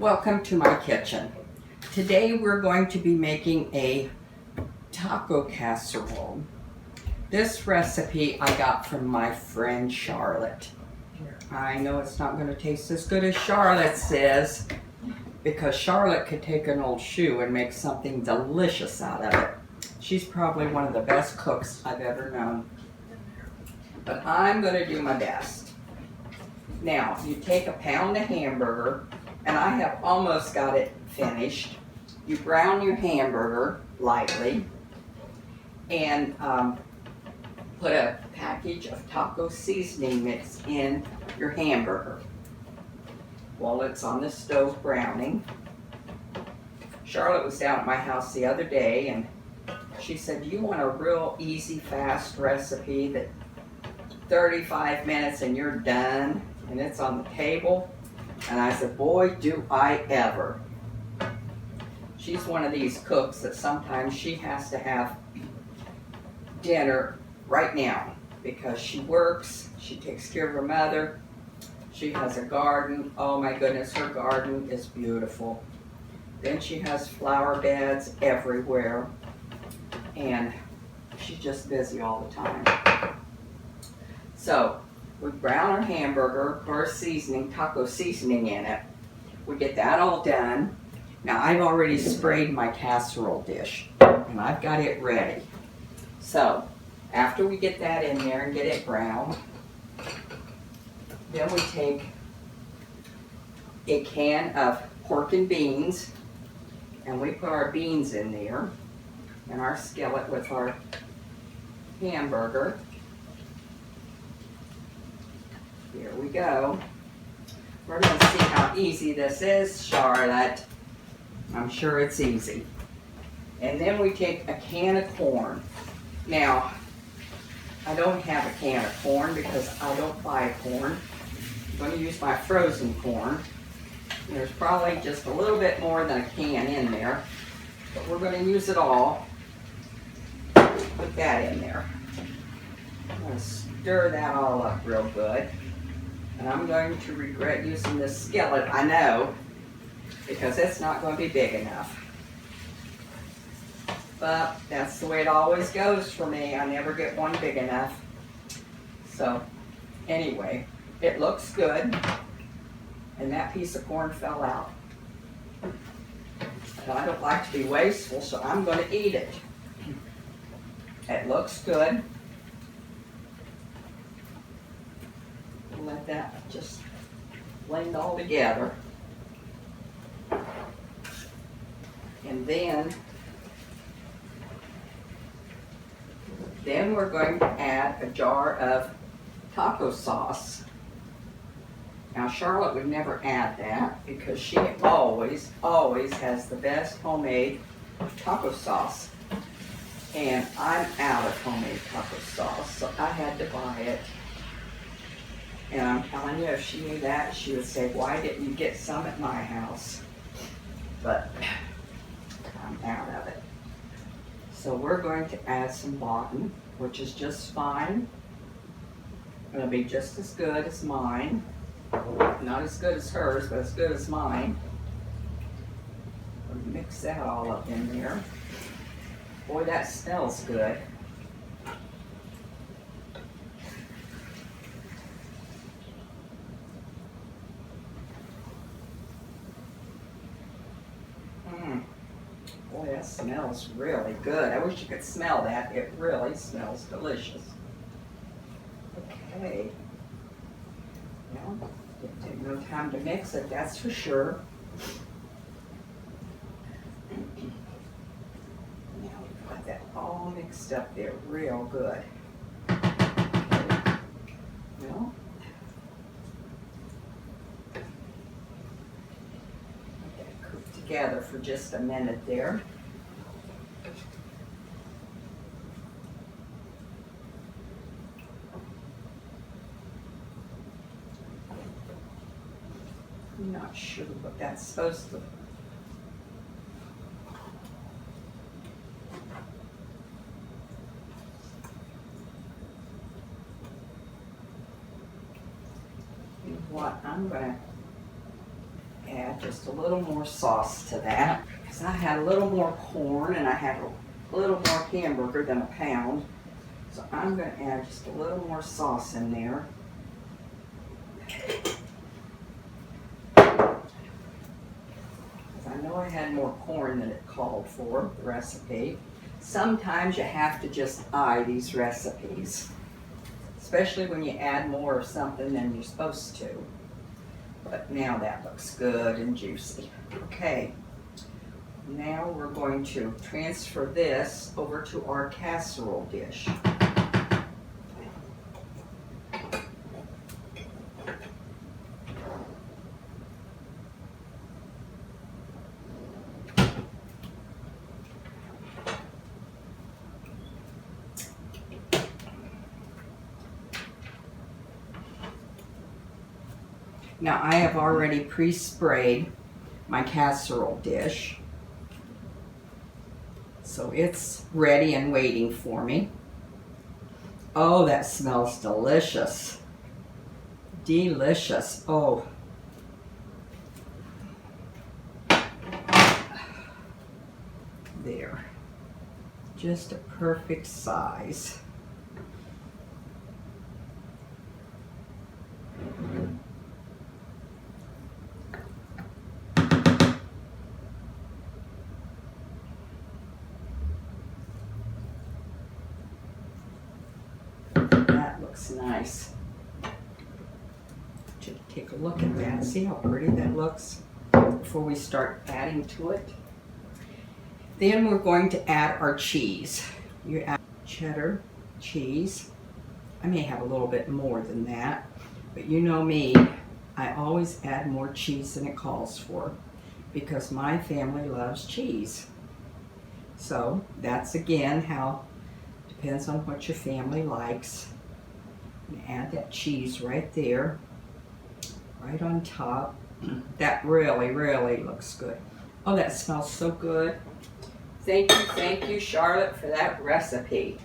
Welcome to my kitchen. Today we're going to be making a taco casserole. This recipe I got from my friend Charlotte. I know it's not going to taste as good as Charlotte says because Charlotte could take an old shoe and make something delicious out of it. She's probably one of the best cooks I've ever known. But I'm going to do my best. Now, you take a pound of hamburger, and I have almost got it finished. You brown your hamburger lightly and put a package of taco seasoning mix in your hamburger while it's on the stove browning. Charlotte was down at my house the other day and she said, "Do you want a real easy, fast recipe that 35 minutes and you're done and it's on the table?" And I said, boy, do I ever. She's one of these cooks that sometimes she has to have dinner right now because she works, she takes care of her mother, she has a garden. Oh my goodness, her garden is beautiful. Then she has flower beds everywhere and she's just busy all the time. So we brown our hamburger, pour seasoning, taco seasoning in it. We get that all done. Now I've already sprayed my casserole dish and I've got it ready. So after we get that in there and get it brown, then we take a can of pork and beans and we put our beans in there and our skillet with our hamburger. Here we go. We're going to see how easy this is, Charlotte. I'm sure it's easy. And then we take a can of corn. Now, I don't have a can of corn because I don't buy corn. I'm going to use my frozen corn. There's probably just a little bit more than a can in there, but we're going to use it all. Put that in there. I'm going to stir that all up real good. And I'm going to regret using this skillet, I know, because it's not going to be big enough. But that's the way it always goes for me. I never get one big enough. So anyway, it looks good. And that piece of corn fell out. And I don't like to be wasteful, so I'm going to eat it. It looks good. Let that just blend all together. And then we're going to add a jar of taco sauce. Now Charlotte would never add that because she always has the best homemade taco sauce. And I'm out of homemade taco sauce, so I had to buy it. And I'm telling you, if she knew that, she would say, "Why didn't you get some at my house?" But I'm out of it. So we're going to add some Lawton, which is just fine. It'll be just as good as mine. Not as good as hers, but as good as mine. We'll mix that all up in there. Boy, that smells good. Boy, that smells really good. I wish you could smell that. It really smells delicious. Okay. Well, it'll take no time to mix it, that's for sure. Now we've got that all mixed up there real good. Okay. Well, together for just a minute there. I'm not sure what that's supposed to. What I'm going to add just a little more sauce to that because I had a little more corn and I had a little more hamburger than a pound. So I'm going to add just a little more sauce in there. Because I know I had more corn than it called for, the recipe. Sometimes you have to just eye these recipes, especially when you add more of something than you're supposed to. But now that looks good and juicy. Okay, now we're going to transfer this over to our casserole dish. Now I have already pre-sprayed my casserole dish, so it's ready and waiting for me. Oh, that smells delicious. Delicious. Oh. There. Just a perfect size. Looks nice. Just take a look at that. See how pretty that looks before we start adding to it. Then we're going to add our cheese. You add cheddar cheese. I may have a little bit more than that, but you know me, I always add more cheese than it calls for because my family loves cheese. So that's again how, depends on what your family likes. Add that cheese right there, right on top. That really, really looks good. Oh, that smells so good. Thank you, Charlotte, for that recipe.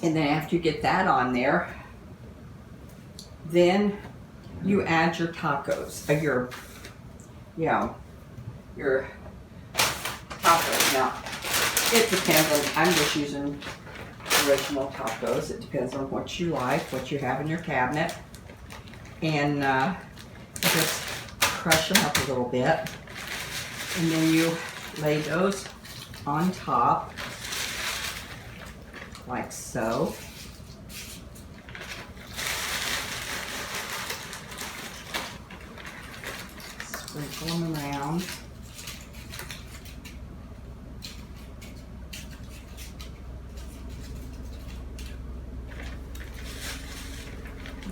And then after you get that on there, then you add your tacos, your tacos. Now, it depends on, I'm just using original tacos. It depends on what you like, what you have in your cabinet. And just crush them up a little bit. And then you lay those on top, like so. Sprinkle them around.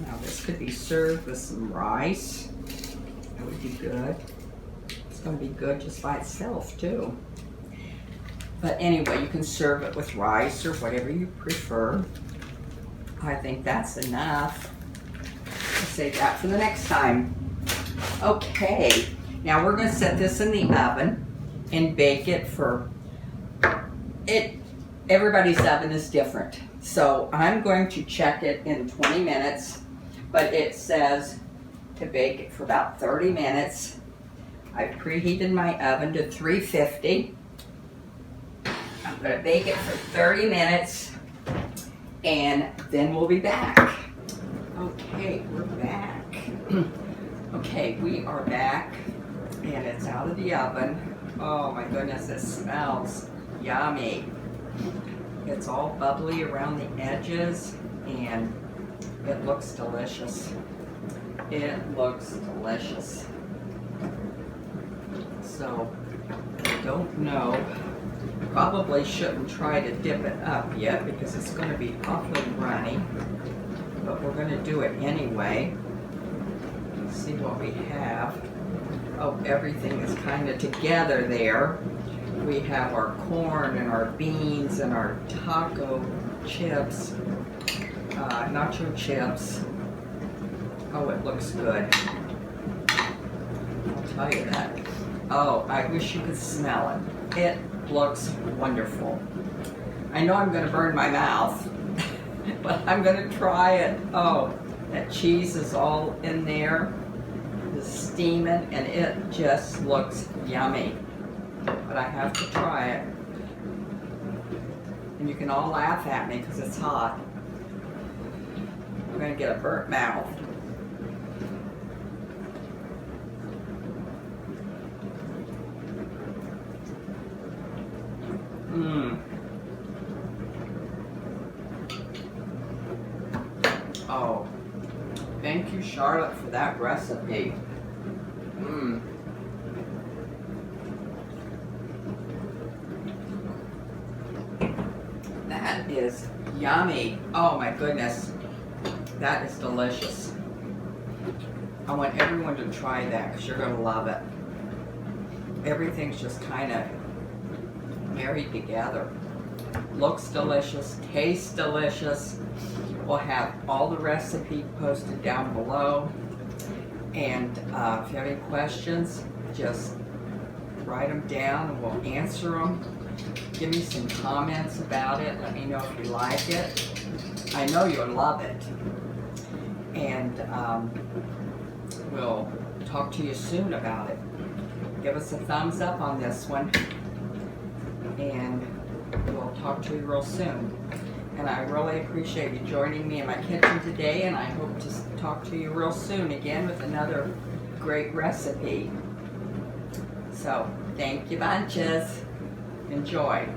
Now this could be served with some rice. That would be good. It's going to be good just by itself too. But anyway, you can serve it with rice or whatever you prefer. I think that's enough. I'll save that for the next time. Okay, now we're going to set this in the oven and bake it for everybody's oven is different. So I'm going to check it in 20 minutes, but it says to bake it for about 30 minutes. I've preheated my oven to 350. I'm going to bake it for 30 minutes and then we'll be back. Okay, we're back. Okay, we are back and it's out of the oven. Oh my goodness, it smells yummy. It's all bubbly around the edges and it looks delicious. It looks delicious. So, I don't know. Probably shouldn't try to dip it up yet because it's going to be awfully runny. But we're going to do it anyway. Let's see what we have. Oh, everything is kind of together there. We have our corn and our beans and our taco chips, nacho chips. Oh, it looks good. I'll tell you that. Oh, I wish you could smell it. It looks wonderful. I know I'm going to burn my mouth, but I'm going to try it. Oh, that cheese is all in there. The steaming and it just looks yummy. But I have to try it. And you can all laugh at me because it's hot. I'm going to get a burnt mouth. Mmm. Oh, thank you, Charlotte, for that recipe. Mmm. That is yummy. Oh my goodness. That is delicious. I want everyone to try that because you're going to love it. Everything's just kind of married together. Looks delicious, tastes delicious. We'll have all the recipe posted down below. And if you have any questions, just write them down and we'll answer them. Give me some comments about it. Let me know if you like it. I know you'll love it. And we'll talk to you soon about it. Give us a thumbs up on this one. And we'll talk to you real soon. And I really appreciate you joining me in my kitchen today, and I hope to talk to you real soon again with another great recipe. So, thank you bunches. Enjoy.